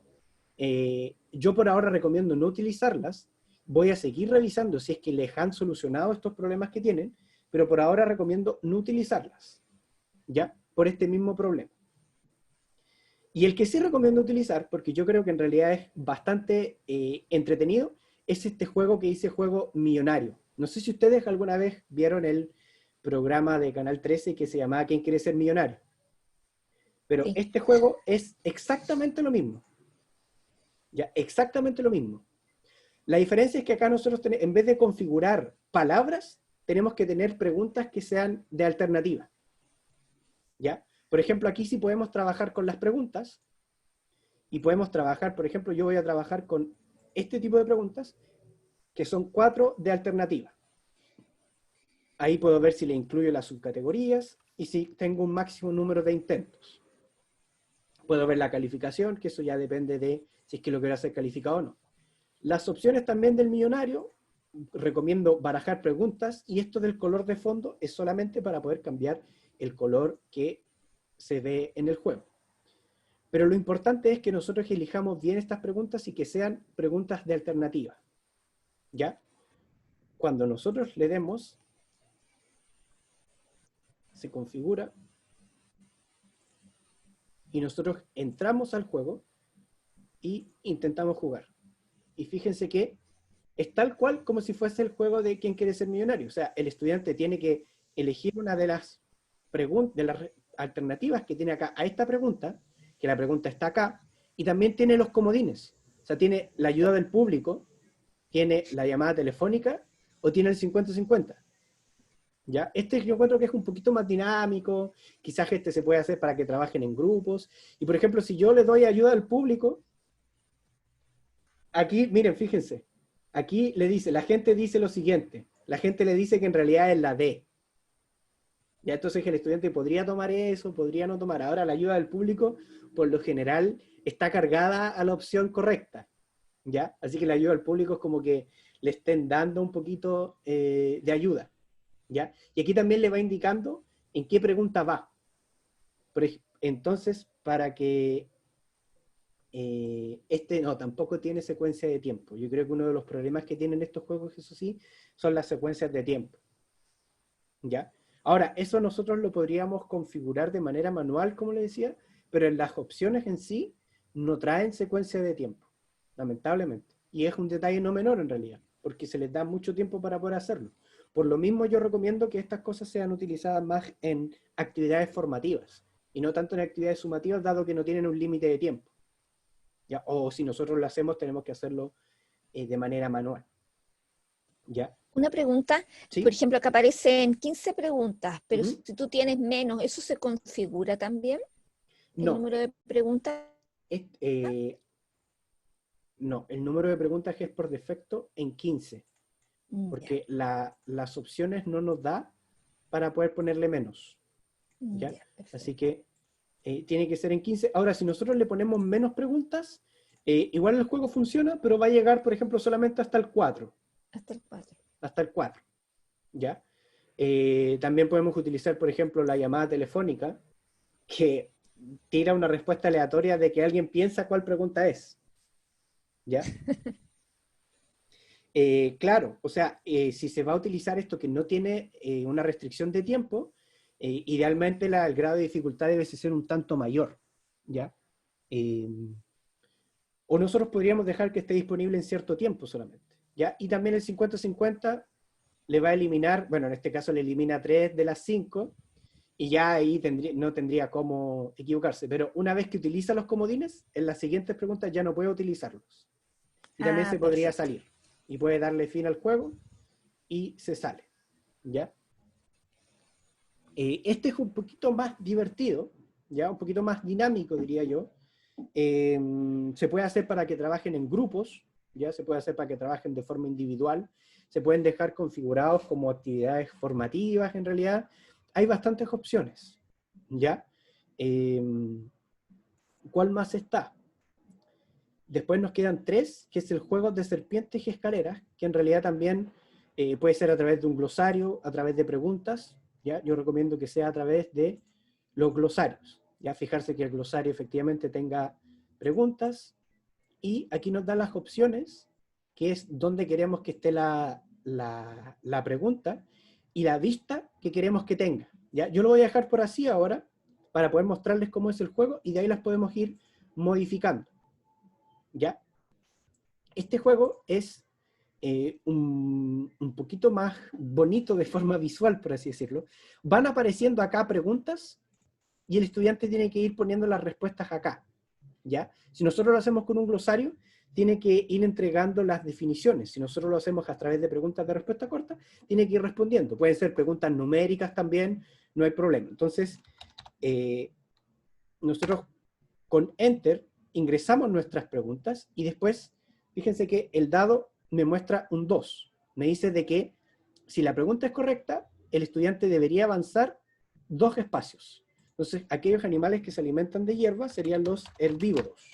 yo por ahora recomiendo no utilizarlas. Voy a seguir revisando si es que les han solucionado estos problemas que tienen, pero por ahora recomiendo no utilizarlas, ¿ya? Por este mismo problema. Y el que sí recomiendo utilizar, porque yo creo que en realidad es bastante entretenido, es este juego que dice Juego Millonario. No sé si ustedes alguna vez vieron el programa de Canal 13 que se llamaba ¿Quién quiere ser millonario? Pero Sí. este juego es exactamente lo mismo. Ya, exactamente lo mismo. La diferencia es que acá nosotros, en vez de configurar palabras, tenemos que tener preguntas que sean de alternativa. ¿Ya? Por ejemplo, aquí sí podemos trabajar con las preguntas, y podemos trabajar, por ejemplo, yo voy a trabajar con este tipo de preguntas, que son 4 de alternativa. Ahí puedo ver si le incluyo las subcategorías, y si tengo un máximo número de intentos. Puedo ver la calificación, que eso ya depende de si es que lo quiero hacer calificado o no. Las opciones también del millonario, recomiendo barajar preguntas, y esto del color de fondo es solamente para poder cambiar el color que se ve en el juego. Pero lo importante es que nosotros elijamos bien estas preguntas y que sean preguntas de alternativa. ¿Ya? Cuando nosotros le demos, se configura, y nosotros entramos al juego y intentamos jugar. Y fíjense que es tal cual como si fuese el juego de ¿Quién quiere ser millonario? O sea, el estudiante tiene que elegir una de las alternativas que tiene acá a esta pregunta, que la pregunta está acá, y también tiene los comodines. O sea, tiene la ayuda del público, tiene la llamada telefónica, o tiene el 50-50. ¿Ya? Este yo encuentro que es un poquito más dinámico, quizás este se puede hacer para que trabajen en grupos, y por ejemplo, si yo le doy ayuda al público, aquí, miren, fíjense, aquí le dice, la gente dice lo siguiente, la gente le dice que en realidad es la D. Ya, entonces el estudiante podría tomar eso, podría no tomar. Ahora la ayuda del público, por lo general, está cargada a la opción correcta, ¿ya? Así que la ayuda al público es como que le estén dando un poquito de ayuda, ¿ya? Y aquí también le va indicando en qué pregunta va. Entonces, para que no, tampoco tiene secuencia de tiempo. Yo creo que uno de los problemas que tienen estos juegos, eso sí, son las secuencias de tiempo, ¿ya? Ahora, eso nosotros lo podríamos configurar de manera manual, como le decía, pero en las opciones en sí no traen secuencia de tiempo, lamentablemente. Y es un detalle no menor en realidad, porque se les da mucho tiempo para poder hacerlo. Por lo mismo yo recomiendo que estas cosas sean utilizadas más en actividades formativas, y no tanto en actividades sumativas, dado que no tienen un límite de tiempo. ¿Ya? O si nosotros lo hacemos, tenemos que hacerlo de manera manual. ¿Ya? Una pregunta, ¿Sí? por ejemplo, acá aparecen 15 preguntas, pero Ujú. si tú tienes menos, ¿eso se configura también? ¿El No, número de preguntas? no, el número de preguntas es por defecto en 15, Ya, porque las opciones no nos da para poder ponerle menos. ¿Ya? ya, perfecto. Así que tiene que ser en 15. Ahora, si nosotros le ponemos menos preguntas, igual el juego funciona, pero va a llegar, por ejemplo, solamente hasta el 4. Hasta el 4. Hasta el 4. ¿Ya? También podemos utilizar, por ejemplo, la llamada telefónica, que tira una respuesta aleatoria de que alguien piensa cuál pregunta es. ¿Ya? Claro, o sea, si se va a utilizar esto que no tiene una restricción de tiempo, idealmente el grado de dificultad debe ser un tanto mayor, ¿ya? O nosotros podríamos dejar que esté disponible en cierto tiempo solamente, ¿ya? Y también el 50-50 le va a eliminar, bueno, en este caso le elimina 3 de las 5, y ya ahí no tendría cómo equivocarse, pero una vez que utiliza los comodines, en las siguientes preguntas ya no puede utilizarlos. Y también se podría Perfecto. salir, y puede darle fin al juego, y se sale, ¿ya? Este es un poquito más divertido, ¿ya? Un poquito más dinámico, diría yo. Se puede hacer para que trabajen en grupos, ¿ya? Se puede hacer para que trabajen de forma individual, se pueden dejar configurados como actividades formativas, en realidad. Hay bastantes opciones, ¿ya? ¿Cuál más está? Después nos quedan 3, que es el juego de serpientes y escaleras, que en realidad también puede ser a través de un glosario, a través de preguntas, ¿ya? Yo recomiendo que sea a través de los glosarios, ¿ya? Fijarse que el glosario efectivamente tenga preguntas, y aquí nos da las opciones, que es dónde queremos que esté la pregunta, y la vista que queremos que tenga, ¿ya? Yo lo voy a dejar por así ahora, para poder mostrarles cómo es el juego, y de ahí las podemos ir modificando, ¿ya? Este juego es un poquito más bonito de forma visual, por así decirlo. Van apareciendo acá preguntas y el estudiante tiene que ir poniendo las respuestas acá, ¿ya? Si nosotros lo hacemos con un glosario, tiene que ir entregando las definiciones. Si nosotros lo hacemos a través de preguntas de respuesta corta, tiene que ir respondiendo. Pueden ser preguntas numéricas también, no hay problema. Entonces, nosotros con Enter ingresamos nuestras preguntas y después, fíjense que el dado me muestra un 2. Me dice de que si la pregunta es correcta, el estudiante debería avanzar 2 espacios. Entonces, aquellos animales que se alimentan de hierba serían los herbívoros.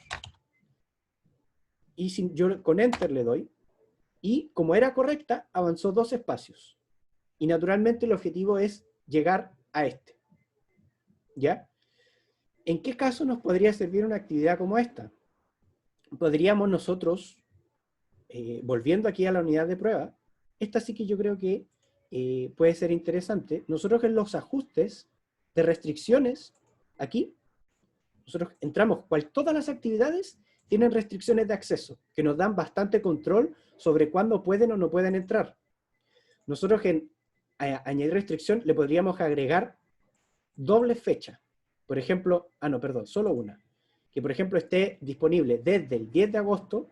Y si yo con Enter le doy, y como era correcta, avanzó 2 espacios. Y naturalmente el objetivo es llegar a este. ¿Ya? ¿En qué caso nos podría servir una actividad como esta? Podríamos nosotros, volviendo aquí a la unidad de prueba, esta sí que yo creo que puede ser interesante. Nosotros en los ajustes de restricciones, aquí, nosotros entramos, todas las actividades tienen restricciones de acceso, que nos dan bastante control sobre cuándo pueden o no pueden entrar. Nosotros en añadir restricción le podríamos agregar doble fecha. Por ejemplo, solo una. Que por ejemplo esté disponible desde el 10 de agosto,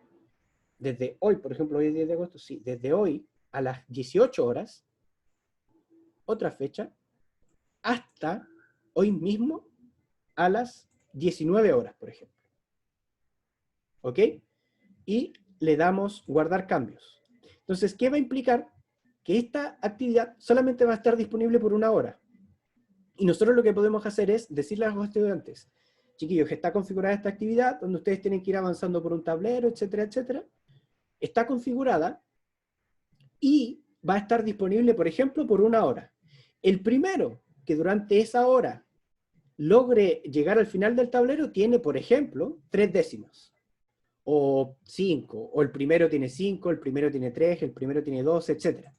desde hoy, por ejemplo, hoy es 10 de agosto, sí, desde hoy a las 18 horas, otra fecha, hasta hoy mismo a las 19 horas, por ejemplo. ¿Ok? Y le damos guardar cambios. Entonces, ¿qué va a implicar? Que esta actividad solamente va a estar disponible por una hora. Y nosotros lo que podemos hacer es decirle a los estudiantes, chiquillos, que está configurada esta actividad, donde ustedes tienen que ir avanzando por un tablero, etcétera, etcétera. Está configurada y va a estar disponible, por ejemplo, por una hora. El primero que durante esa hora logre llegar al final del tablero tiene, por ejemplo, 3 décimas. O 5. O el primero tiene 5, el primero tiene 3, el primero tiene 2, etcétera.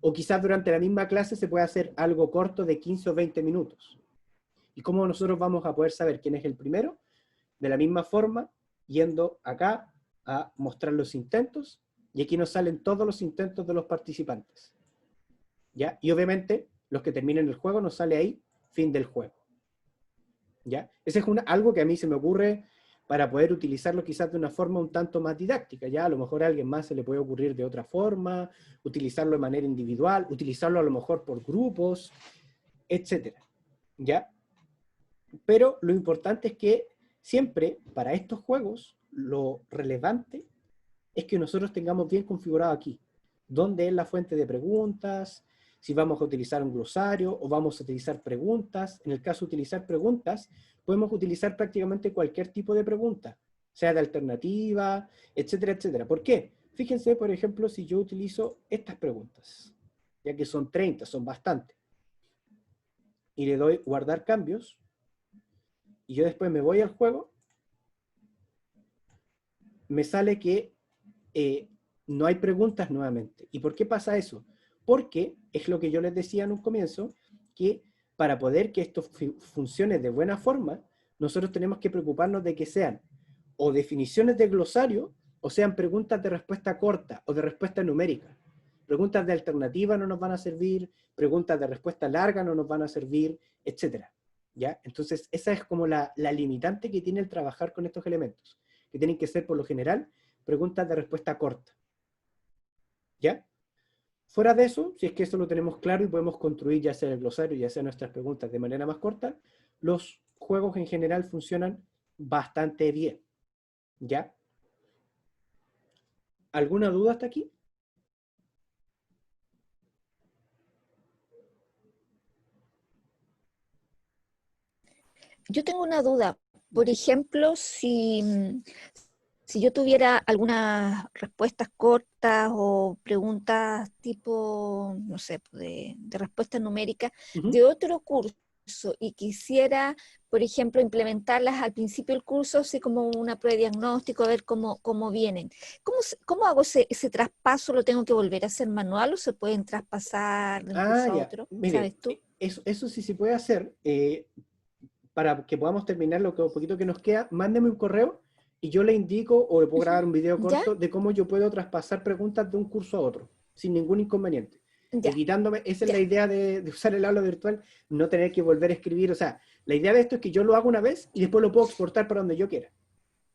O quizás durante la misma clase se puede hacer algo corto de 15 o 20 minutos. ¿Y cómo nosotros vamos a poder saber quién es el primero? De la misma forma, yendo acá a mostrar los intentos, y aquí nos salen todos los intentos de los participantes. ¿Ya? Y obviamente, los que terminen el juego nos sale ahí, fin del juego. ¿ya? Ese es algo que a mí se me ocurre para poder utilizarlo quizás de una forma un tanto más didáctica, ¿ya? A lo mejor a alguien más se le puede ocurrir de otra forma, utilizarlo de manera individual, utilizarlo a lo mejor por grupos, etcétera, ¿ya? Pero lo importante es que siempre para estos juegos lo relevante es que nosotros tengamos bien configurado aquí dónde es la fuente de preguntas, si vamos a utilizar un glosario o vamos a utilizar preguntas. En el caso de utilizar preguntas, podemos utilizar prácticamente cualquier tipo de pregunta, sea de alternativa, etcétera, etcétera. ¿Por qué? Fíjense, por ejemplo, si yo utilizo estas preguntas, ya que son 30, son bastantes, y le doy guardar cambios, y yo después me voy al juego, me sale que no hay preguntas nuevamente. ¿Y por qué pasa eso? Porque es lo que yo les decía en un comienzo, que para poder que esto funcione de buena forma, nosotros tenemos que preocuparnos de que sean o definiciones de glosario o sean preguntas de respuesta corta o de respuesta numérica. Preguntas de alternativa no nos van a servir, preguntas de respuesta larga no nos van a servir, etc. ¿Ya? Entonces, esa es como la limitante que tiene el trabajar con estos elementos, que tienen que ser, por lo general, preguntas de respuesta corta. ¿Ya? Fuera de eso, si es que eso lo tenemos claro y podemos construir ya sea el glosario, ya sea nuestras preguntas de manera más corta, los juegos en general funcionan bastante bien. ¿Ya? ¿Alguna duda hasta aquí? Yo tengo una duda. Por ejemplo, si yo tuviera algunas respuestas cortas o preguntas tipo, no sé, de respuesta numérica de otro curso y quisiera, por ejemplo, implementarlas al principio del curso, así como una prueba de diagnóstico, a ver cómo vienen. ¿Cómo hago ese traspaso? ¿Lo tengo que volver a hacer manual o se pueden traspasar de un curso a Ya. otro? Mire, ¿Sabes tú? eso sí se puede hacer. Para que podamos terminar lo que un poquito que nos queda, mándeme un correo y yo le indico o le puedo grabar un video ¿Ya? corto de cómo yo puedo traspasar preguntas de un curso a otro, sin ningún inconveniente. Ya, Evitándome, esa es ya. la idea de usar el aula virtual, no tener que volver a escribir. O sea, la idea de esto es que yo lo hago una vez y después lo puedo exportar para donde yo quiera.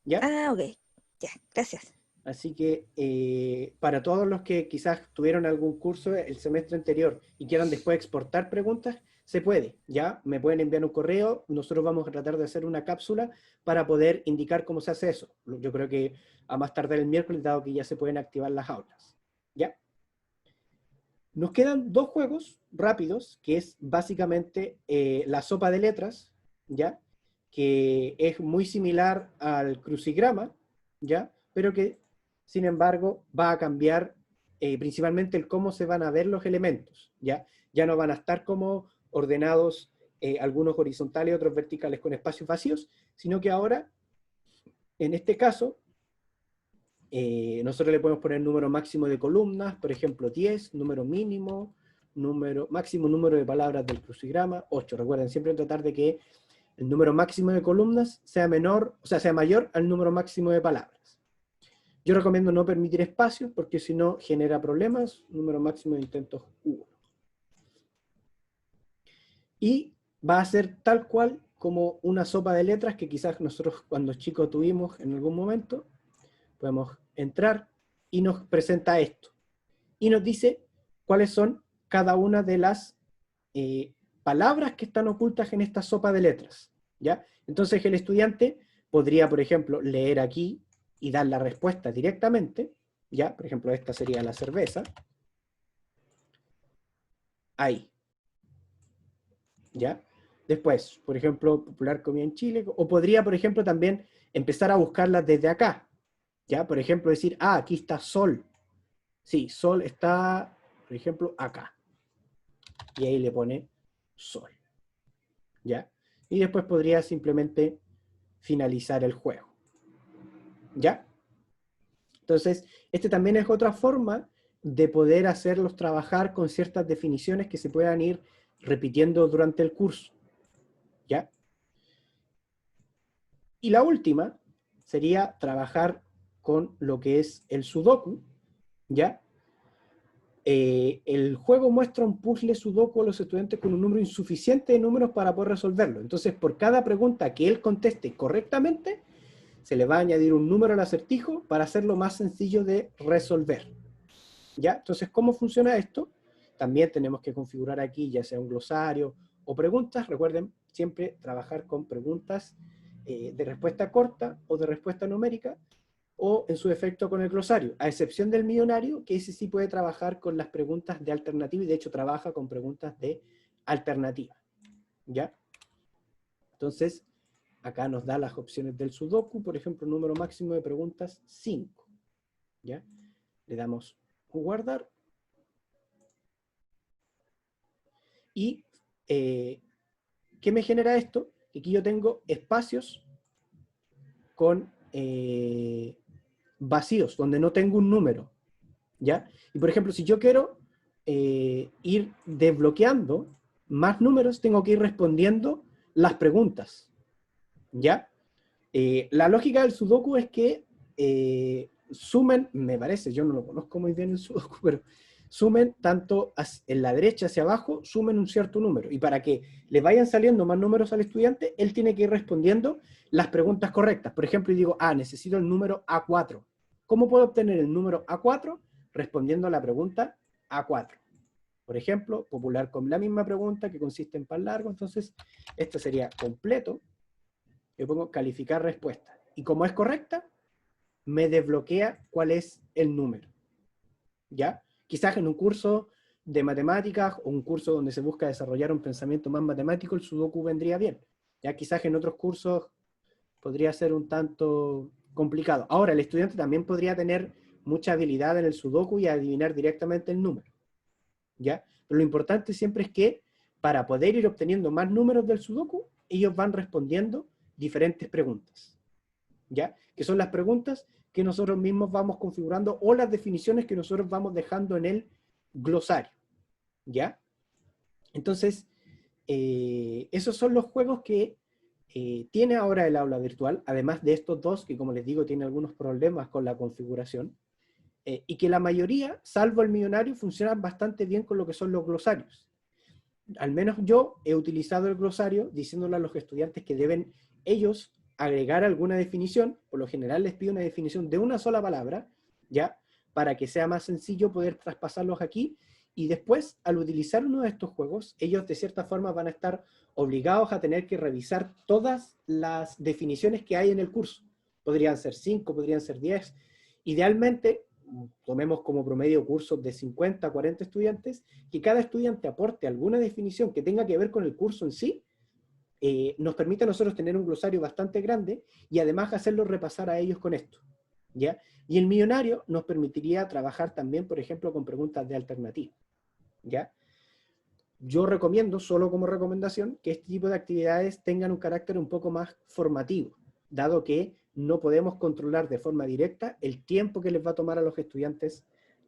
¿Ya? Ah, ok. Ya, gracias. Así que para todos los que quizás tuvieron algún curso el semestre anterior y quieran después exportar preguntas, se puede, ¿ya? Me pueden enviar un correo, nosotros vamos a tratar de hacer una cápsula para poder indicar cómo se hace eso. Yo creo que a más tardar el miércoles, dado que ya se pueden activar las aulas, ¿ya? Nos quedan dos juegos rápidos, que es básicamente la sopa de letras, ¿ya? Que es muy similar al crucigrama, ¿ya? Pero que, sin embargo, va a cambiar principalmente el cómo se van a ver los elementos, ¿ya? Ya no van a estar como ordenados algunos horizontales y otros verticales con espacios vacíos, sino que ahora, en este caso, nosotros le podemos poner número máximo de columnas, por ejemplo 10, número mínimo, máximo número de palabras del crucigrama, 8. Recuerden siempre tratar de que el número máximo de columnas sea menor, o sea, sea mayor al número máximo de palabras. Yo recomiendo no permitir espacios porque si no genera problemas. Número máximo de intentos 1. Y va a ser tal cual como una sopa de letras que quizás nosotros cuando chicos tuvimos en algún momento. Podemos entrar y nos presenta esto. Y nos dice cuáles son cada una de las palabras que están ocultas en esta sopa de letras, ¿ya? Entonces el estudiante podría, por ejemplo, leer aquí y dar la respuesta directamente, ¿ya? Por ejemplo, esta sería la cerveza. Ahí. ¿Ya? Después, por ejemplo, popular comida en Chile, o podría, por ejemplo, también empezar a buscarlas desde acá, ¿ya? Por ejemplo, decir, aquí está sol. Sí, sol está, por ejemplo, acá. Y ahí le pone sol. ¿Ya? Y después podría simplemente finalizar el juego. ¿Ya? Entonces, este también es otra forma de poder hacerlos trabajar con ciertas definiciones que se puedan ir repitiendo durante el curso. ¿Ya? Y la última sería trabajar con lo que es el Sudoku, ¿ya? el juego muestra un puzzle sudoku a los estudiantes con un número insuficiente de números para poder resolverlo. Entonces, por cada pregunta que él conteste correctamente, se le va a añadir un número al acertijo para hacerlo más sencillo de resolver. ¿Ya? Entonces, ¿cómo funciona esto? También tenemos que configurar aquí ya sea un glosario o preguntas. Recuerden siempre trabajar con preguntas de respuesta corta o de respuesta numérica, o en su defecto con el glosario, a excepción del millonario, que ese sí puede trabajar con las preguntas de alternativa, y de hecho trabaja con preguntas de alternativa. ¿Ya? Entonces, acá nos da las opciones del sudoku, por ejemplo, número máximo de preguntas 5. ¿Ya? Le damos guardar. Y, ¿qué me genera esto? Que aquí yo tengo espacios con vacíos, donde no tengo un número, ¿ya? Y por ejemplo, si yo quiero ir desbloqueando más números, tengo que ir respondiendo las preguntas, ¿ya? La lógica del sudoku es que sumen, me parece, yo no lo conozco muy bien el sudoku, pero sumen tanto en la derecha hacia abajo, sumen un cierto número, y para que le vayan saliendo más números al estudiante, él tiene que ir respondiendo las preguntas correctas. Por ejemplo, y digo, necesito el número A4. ¿Cómo puedo obtener el número A4? Respondiendo a la pregunta A4. Por ejemplo, popular con la misma pregunta que consiste en pan largo, entonces esto sería completo. Yo pongo calificar respuesta. Y como es correcta, me desbloquea cuál es el número. ¿Ya? Quizás en un curso de matemáticas o un curso donde se busca desarrollar un pensamiento más matemático, el sudoku vendría bien. Ya quizás en otros cursos podría ser un tanto complicado. Ahora, el estudiante también podría tener mucha habilidad en el sudoku y adivinar directamente el número. ¿Ya? Pero lo importante siempre es que para poder ir obteniendo más números del sudoku, ellos van respondiendo diferentes preguntas. ¿Ya? Que son las preguntas que nosotros mismos vamos configurando o las definiciones que nosotros vamos dejando en el glosario. ¿Ya? Entonces, esos son los juegos que tiene ahora el aula virtual, además de estos dos que, como les digo, tienen algunos problemas con la configuración, y que la mayoría, salvo el millonario, funcionan bastante bien con lo que son los glosarios. Al menos yo he utilizado el glosario diciéndole a los estudiantes que deben ellos agregar alguna definición. Por lo general les pido una definición de una sola palabra, ¿ya? Para que sea más sencillo poder traspasarlos aquí, y después, al utilizar uno de estos juegos, ellos de cierta forma van a estar obligados a tener que revisar todas las definiciones que hay en el curso. Podrían ser 5, podrían ser 10. Idealmente, tomemos como promedio cursos de 50 a 40 estudiantes, que cada estudiante aporte alguna definición que tenga que ver con el curso en sí, nos permite a nosotros tener un glosario bastante grande y además hacerlos repasar a ellos con esto, ¿ya? Y el millonario nos permitiría trabajar también, por ejemplo, con preguntas de alternativa, ¿ya? Yo recomiendo, solo como recomendación, que este tipo de actividades tengan un carácter un poco más formativo, dado que no podemos controlar de forma directa el tiempo que les va a tomar a los estudiantes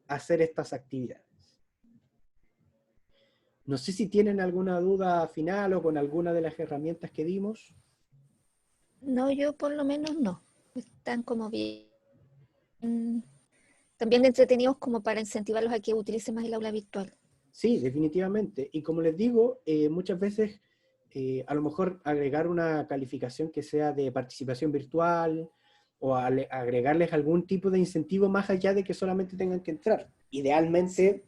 hacer estas actividades. No sé si tienen alguna duda final o con alguna de las herramientas que dimos. No, yo por lo menos no. Están como bien, también entretenidos como para incentivarlos a que utilicen más el aula virtual. Sí, definitivamente. Y como les digo, muchas veces a lo mejor agregar una calificación que sea de participación virtual o agregarles algún tipo de incentivo más allá de que solamente tengan que entrar. Idealmente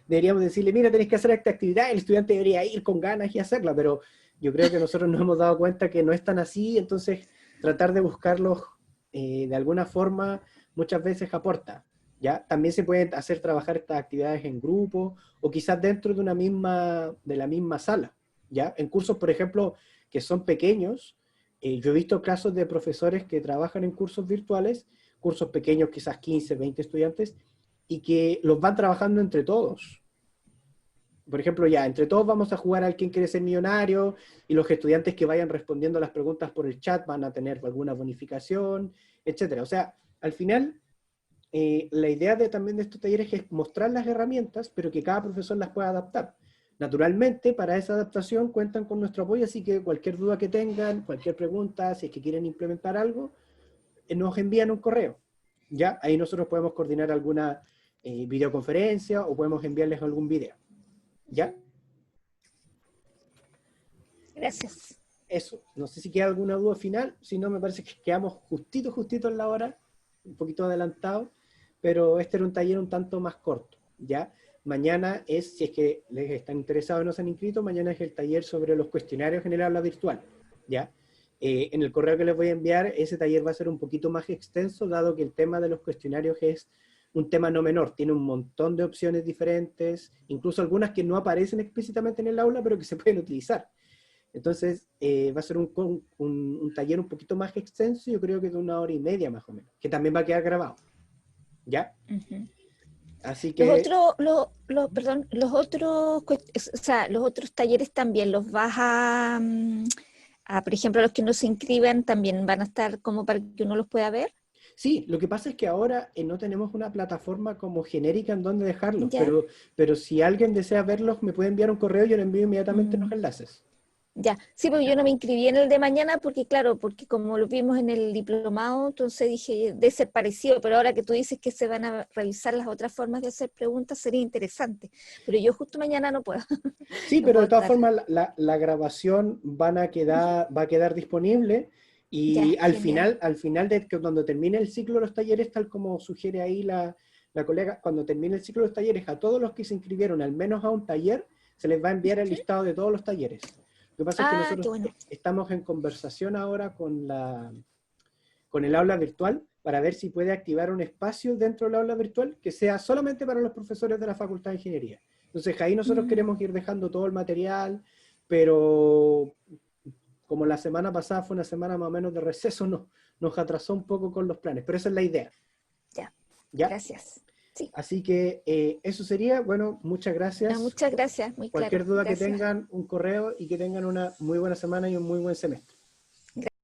deberíamos decirle, mira, tenéis que hacer esta actividad, y el estudiante debería ir con ganas y hacerla, pero yo creo que nosotros nos hemos dado cuenta que no es tan así, entonces tratar de buscarlos de alguna forma muchas veces aporta. ¿Ya? También se pueden hacer trabajar estas actividades en grupo o quizás dentro de la misma sala, ¿ya? En cursos, por ejemplo, que son pequeños, yo he visto casos de profesores que trabajan en cursos virtuales, cursos pequeños, quizás 15, 20 estudiantes, y que los van trabajando entre todos. Por ejemplo, ya, entre todos vamos a jugar al quién quiere ser millonario, y los estudiantes que vayan respondiendo las preguntas por el chat van a tener alguna bonificación, etcétera. O sea, al final, la idea también de estos talleres es mostrar las herramientas, pero que cada profesor las pueda adaptar. Naturalmente, para esa adaptación cuentan con nuestro apoyo, así que cualquier duda que tengan, cualquier pregunta, si es que quieren implementar algo, nos envían un correo. ¿Ya? Ahí nosotros podemos coordinar alguna videoconferencia o podemos enviarles algún video. ¿Ya? Gracias. Eso. No sé si queda alguna duda final. Si no, me parece que quedamos justito en la hora, un poquito adelantado, pero este era un taller un tanto más corto. ¿Ya? Mañana es, si es que les están interesados y no se han inscrito, mañana es el taller sobre los cuestionarios en el aula virtual. ¿Ya? En el correo que les voy a enviar, ese taller va a ser un poquito más extenso, dado que el tema de los cuestionarios es un tema no menor, tiene un montón de opciones diferentes, incluso algunas que no aparecen explícitamente en el aula, pero que se pueden utilizar. Entonces, va a ser un taller un poquito más extenso, yo creo que de 1 hora y media más o menos, que también va a quedar grabado. ¿Ya? Ujú. Así que... Perdón, los otros talleres también los vas por ejemplo, los que no se inscriben también van a estar como para que uno los pueda ver. Sí, lo que pasa es que ahora no tenemos una plataforma como genérica en donde dejarlos, Ya. pero si alguien desea verlos, me puede enviar un correo y yo le envío inmediatamente los enlaces. Ya, sí, porque yo no me inscribí en el de mañana porque, claro, porque como lo vimos en el diplomado, entonces dije, de ser parecido, pero ahora que tú dices que se van a revisar las otras formas de hacer preguntas, sería interesante. Pero yo justo mañana no puedo. Sí, No pero puedo de todas estar. formas la grabación va a quedar disponible Ya, y genial. al final de que cuando termine el ciclo de los talleres, tal como sugiere ahí la colega, cuando termine el ciclo de los talleres, a todos los que se inscribieron al menos a un taller, se les va a enviar el Ujú. listado de todos los talleres. Lo que pasa es que Qué nosotros bueno. estamos en conversación ahora con el aula virtual para ver si puede activar un espacio dentro del aula virtual que sea solamente para los profesores de la Facultad de Ingeniería. Entonces ahí nosotros queremos ir dejando todo el material, pero como la semana pasada fue una semana más o menos de receso, nos atrasó un poco con los planes, pero esa es la idea. Ya, ¿Ya? gracias. Sí. Así que eso sería, bueno, muchas gracias. Muchas gracias, muy claro. Cualquier duda que Gracias. tengan, un correo y que tengan una muy buena semana y un muy buen semestre.